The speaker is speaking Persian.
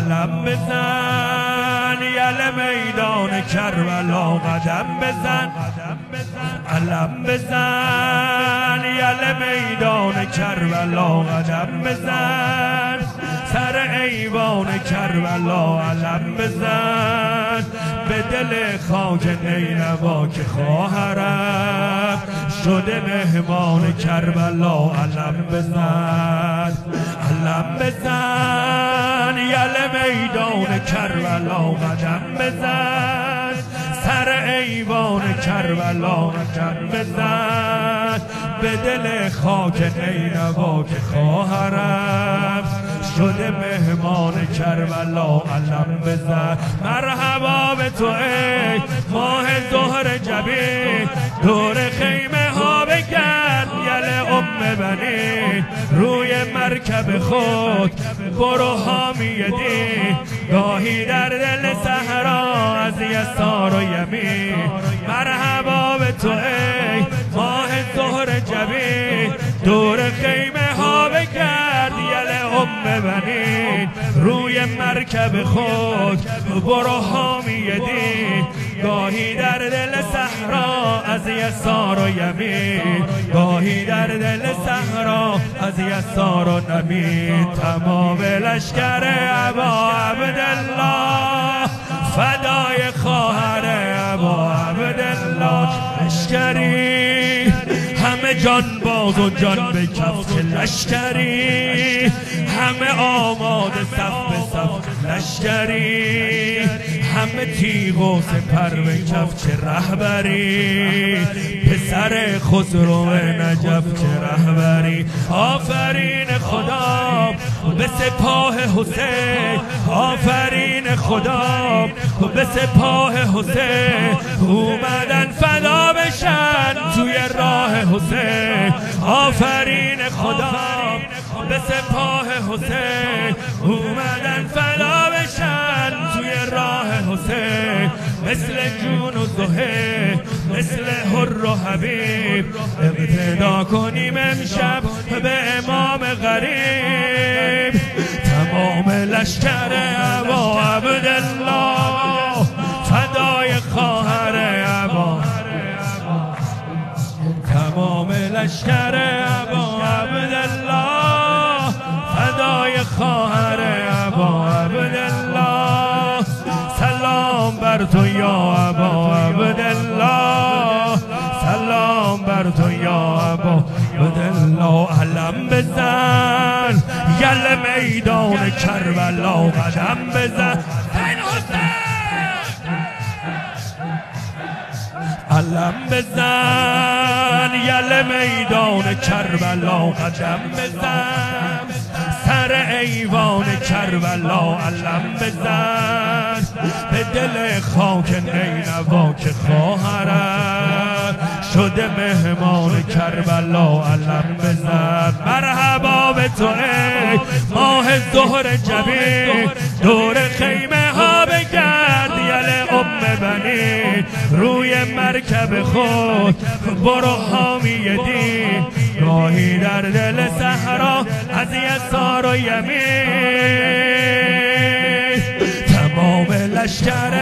علم بزن، یل میدان کربلا قدم بزن. علم بزن، یل میدان کربلا قدم بزن. سر ایوان کربلا علم بزن. به دل خاک نینوا که خواهرم شده مهمان کربلا علم بزن. علم بزن، یل میدان کربلا قدم بزن. سر ایوان کربلا قدم بزن. به دل خاک نینوا که خواهرم شده مهمان کربلا علم بزن. مرحبا به تو ای ماه ظهر جبین، دور خیمه ها بگرد یل ام بنی. روی مرکب خود برو حامی دین، گاهی در دل صحرا از یسار و یمین. مرحبا به تو ای ماه ظهر جبین، دور خیمه ها بگرد یل ام بنی. روی مرکب خود برو حامی دین، گاهی در دل صحرا از یسار و یمین. گاهی در دل صحرا از یسار و یمین. تمام لشکر ابا عبدالله فدای خواهر ابا عبدالله. لشکری همه جان باز و جان به کف لشکری، همه آماده صف به صف لشکری. همه تیغ و سپر به کف چه رهبری، پسر خسرو نجف چه رهبری. آفرین خدا به سپاه حسین، آفرین خدا به سپاه حسین. اومدن فدا بشن توی راه حسین. آفرین خدا به سپاه حسین، اومدن فدا بشن توی راه حسین. مثل جون و زهیر، مثل حر و حبیب، اقتدا کنیم امشب به امام غریب. تمام لشکر ابا عبدالله فدای خواهر ابا. تمام لشکر ابا عبدالله فدای خواهر ابا عبدالله. سلام بر تو یا ابا عبدالله، سلام بر تو یا ابا عبدالله. علم بزن، یل میدان کربلا قدم بزن. علم بزن، یل میدان کربلا قدم بزن. سر ایوان کربلا علم بزن. به دل خاک نینوا که خواهرم شده مهمان کربلا علم بزن. مرحبا به تو ای ماه ظهر جبین، دور خیمه ها بگرد یل ام بنی. روی مرکب خود برو حامی دین، گاهی در دل صحرا از یسار و یمین. تمام لشکر